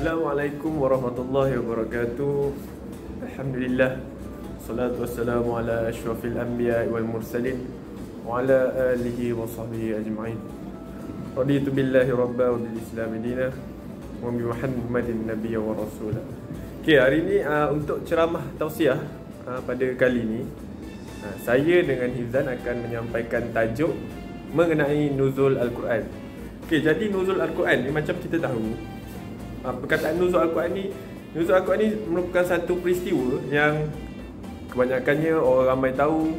Assalamualaikum warahmatullahi wabarakatuh. Alhamdulillah. Salatu wassalamu ala asyrafil anbiya wal mursalin wa ala alihi wa sahbihi ajma'in. Raditu billahi rabba wa bil islam dina wa bi Muhammadin nabiyya wa rasula. Okey, hari ni untuk ceramah tausiah pada kali ni saya dengan Hifzan akan menyampaikan tajuk mengenai nuzul Al-Quran. Okey, jadi nuzul Al-Quran ni macam kita tahu, perkataan nuzul Al-Quran ni merupakan satu peristiwa yang kebanyakannya orang ramai tahu,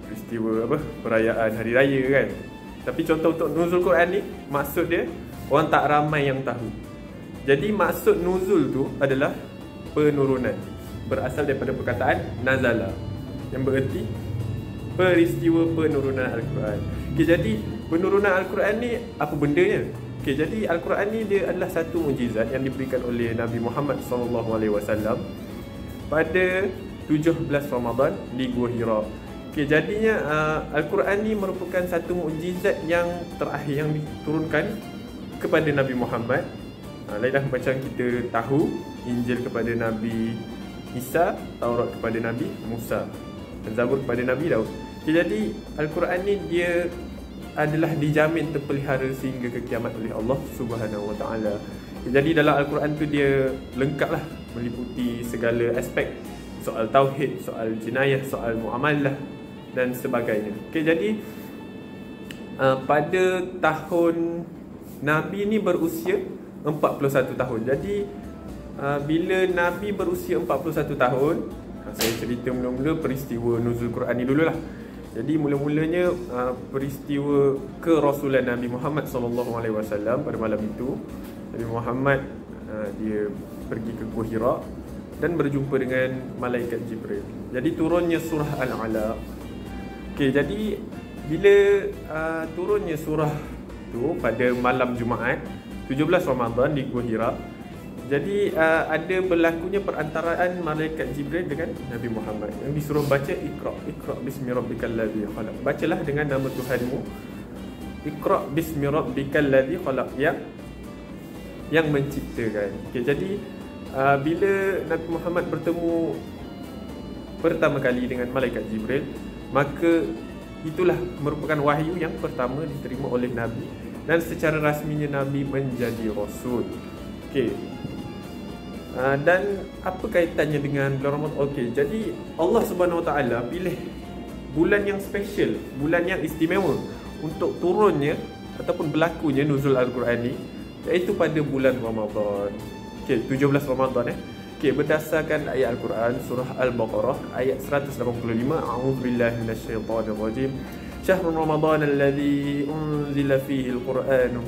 peristiwa perayaan hari raya kan. Tapi contoh untuk nuzul Quran ni, maksud dia orang tak ramai yang tahu. Jadi maksud nuzul tu adalah penurunan, berasal daripada perkataan nazala yang bererti peristiwa penurunan Al-Quran. Okay, jadi penurunan Al-Quran ni apa bendanya? Okay, jadi Al-Quran ni dia adalah satu mukjizat yang diberikan oleh Nabi Muhammad SAW pada 17 Ramadan di Gua Hira. Okay, jadinya Al-Quran ni merupakan satu mukjizat yang terakhir yang diturunkan kepada Nabi Muhammad. Lainlah macam kita tahu Injil kepada Nabi Isa, Taurat kepada Nabi Musa, dan Zabur kepada Nabi Daud. Okay, jadi Al-Quran ni dia adalah dijamin terpelihara sehingga ke kiamat oleh Allah Subhanahu Wa Taala. Jadi dalam Al-Quran tu dia lengkaplah, meliputi segala aspek, soal tauhid, soal jenayah, soal muamalah dan sebagainya. Okey, jadi pada tahun Nabi ni berusia 41 tahun. Jadi bila Nabi berusia 41 tahun, saya cerita mula-mula peristiwa nuzul Quran ni dululah. Jadi mula-mulanya peristiwa kerasulan Nabi Muhammad SAW pada malam itu, Nabi Muhammad dia pergi ke Gua Hira dan berjumpa dengan malaikat Jibril. Jadi turunnya surah Al-Alaq. Okey, jadi bila turunnya surah tu pada malam Jumaat 17 Ramadan di Gua Hira, jadi ada berlakunya perantaraan malaikat Jibril dengan Nabi Muhammad yang disuruh baca Iqra bismi rabbikal ladzi khalaq. Bacalah dengan nama Tuhanmu. Iqra bismi rabbikal ladzi khalaq, yang menciptakan. Okey, jadi bila Nabi Muhammad bertemu pertama kali dengan malaikat Jibril, maka itulah merupakan wahyu yang pertama diterima oleh Nabi dan secara rasminya Nabi menjadi rasul. Okey. Dan apa kaitannya dengan bulan Ramadan? Okey, jadi Allah Subhanahu Wa Taala pilih bulan yang special, bulan yang istimewa untuk turunnya ataupun berlakunya nuzul Al-Quran ni, iaitu pada bulan Ramadan. Okey, 17 Ramadan Okey, berdasarkan ayat Al-Quran surah Al-Baqarah ayat 185, a'udzubillahi minasyaitonirrajim. Syahrul Ramadan alladzi unzila fihi al-Quran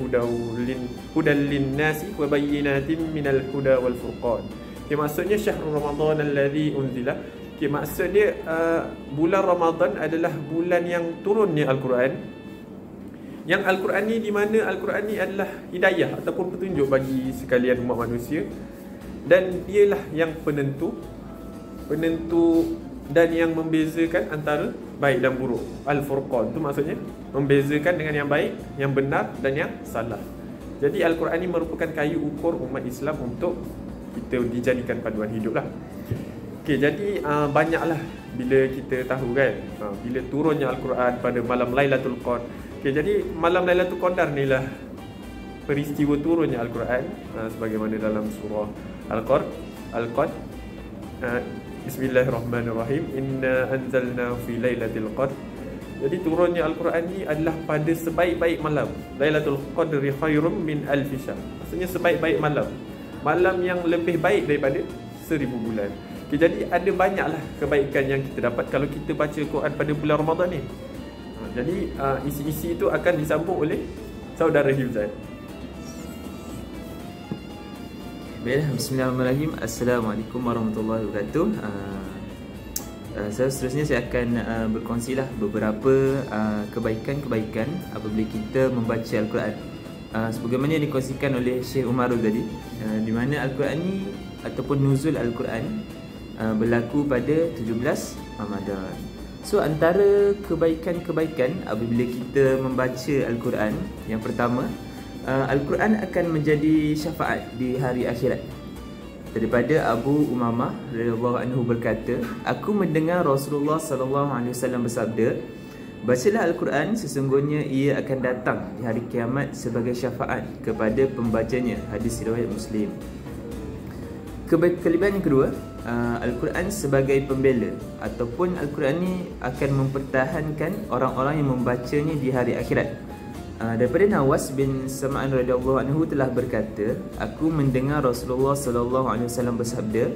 hudan lin-nasi wa bayyinatin minal huda wal furqan. Okay, maksudnya syahrul Ramadan alladzi unzila. Okay, maksud dia bulan Ramadan adalah bulan yang turunnya Al-Quran. Yang Al-Quran ni di mana Al-Quran ni adalah hidayah ataupun petunjuk bagi sekalian umat manusia, dan dialah yang penentu dan yang membezakan antara baik dan buruk. Al-Furqan tu maksudnya membezakan dengan yang baik, yang benar dan yang salah. Jadi Al-Quran ni merupakan kayu ukur umat Islam untuk kita dijadikan panduan hidup lah. Okey, jadi banyaklah bila kita tahu kan, bila turunnya Al-Quran pada malam Lailatul Qadar. Okey, jadi malam Lailatul Qadar ni lah peristiwa turunnya Al-Quran, sebagaimana dalam surah Al-Qadar. Bismillahirrahmanirrahim. Inna anzalna fi lailatul qadr. Jadi turunnya Al-Quran ni adalah pada sebaik-baik malam. Lailatul Qadri khairum min alfi syahr. Maksudnya sebaik-baik malam. Malam yang lebih baik daripada 1000 bulan. Okay, jadi ada banyaklah kebaikan yang kita dapat kalau kita baca Quran pada bulan Ramadan ni. Jadi isi-isi itu akan disambung oleh saudara Hifzan. Baiklah, bismillahirrahmanirrahim. Assalamualaikum warahmatullahi wabarakatuh. Seterusnya saya akan berkongsilah beberapa kebaikan-kebaikan apabila kita membaca Al-Quran. Sebagaimana yang dikongsikan oleh Syekh Umarul tadi, di mana Al-Quran ni ataupun nuzul Al-Quran berlaku pada 17 Ramadan. So antara kebaikan-kebaikan apabila kita membaca Al-Quran, yang pertama, Al-Quran akan menjadi syafaat di hari akhirat. Daripada Abu Umamah radhiyallahu anhu berkata, aku mendengar Rasulullah sallallahu alaihi wasallam bersabda, bacalah Al-Quran, sesungguhnya ia akan datang di hari kiamat sebagai syafaat kepada pembacanya. Hadis riwayat Muslim. Kelebihan yang kedua, Al-Quran sebagai pembela, ataupun Al-Quran ni akan mempertahankan orang-orang yang membacanya di hari akhirat. Daripada Nawas bin Sam'an radhiyallahu anhu telah berkata, aku mendengar Rasulullah sallallahu alaihi wasallam bersabda,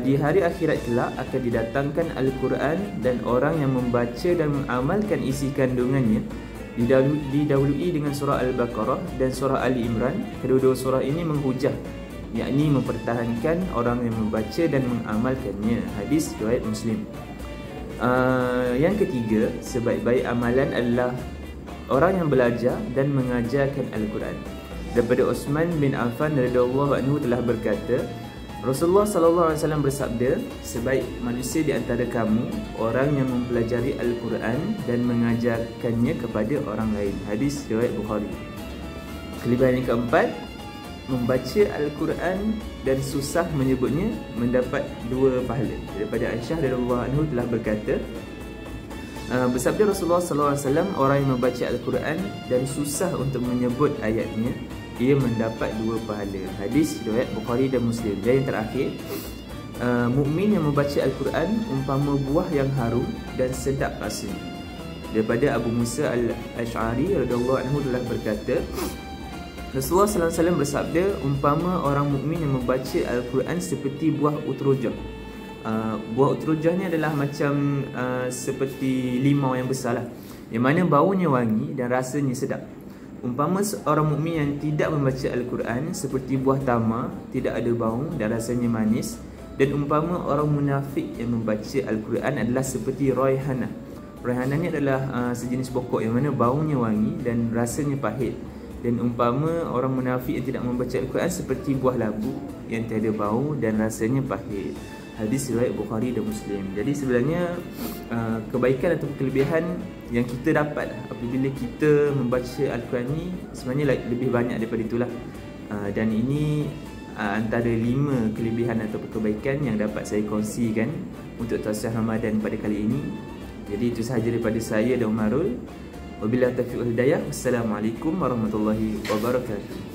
di hari akhirat kelak akan didatangkan Al-Quran dan orang yang membaca dan mengamalkan isi kandungannya didahului dengan surah Al-Baqarah dan surah Ali Imran. Kedua-dua surah ini menghujah, yakni mempertahankan orang yang membaca dan mengamalkannya. Hadis riwayat Muslim. Yang ketiga, sebaik-baik amalan adalah orang yang belajar dan mengajarkan Al-Quran. Daripada Uthman bin Affan radhiyallahu anhu telah berkata, Rasulullah sallallahu alaihi wasallam bersabda, sebaik manusia di antara kamu orang yang mempelajari Al-Quran dan mengajarkannya kepada orang lain. Hadis riwayat Bukhari. Kelebihan yang keempat, membaca Al-Quran dan susah menyebutnya mendapat 2 pahala. Daripada Aisyah radhiyallahu anha telah berkata, bersabda Rasulullah sallallahu alaihi wasallam, orang yang membaca Al-Quran dan susah untuk menyebut ayatnya, ia mendapat 2 pahala. Hadis riwayat Bukhari dan Muslim. Dan yang terakhir, mukmin yang membaca Al-Quran umpama buah yang harum dan sedap rasanya. Daripada Abu Musa Al-Ash'ari radhiyallahu anhu telah berkata, Rasulullah sallallahu alaihi wasallam bersabda, umpama orang mukmin yang membaca Al-Quran seperti buah utrujah. Buah utrujah ni adalah macam seperti limau yang besar lah, yang mana baunya wangi dan rasanya sedap. Umpama seorang mukmin yang tidak membaca Al-Quran seperti buah tamar, tidak ada bau dan rasanya manis. Dan umpama orang munafik yang membaca Al-Quran adalah seperti raihanah. Raihanah ni adalah sejenis pokok yang mana baunya wangi dan rasanya pahit. Dan umpama orang munafik yang tidak membaca Al-Quran seperti buah labu yang tiada bau dan rasanya pahit. Hadis riwayat Bukhari dan Muslim. Jadi sebenarnya kebaikan atau kelebihan yang kita dapat apabila kita membaca Al-Quran ni sebenarnya lebih banyak daripada itulah. Dan ini antara 5 kelebihan atau kebaikan yang dapat saya kongsikan untuk tausiah Ramadan pada kali ini. Jadi itu sahaja daripada saya dan Umarul. Wabillahi taufiq wal hidayah. Wassalamualaikum warahmatullahi wabarakatuh.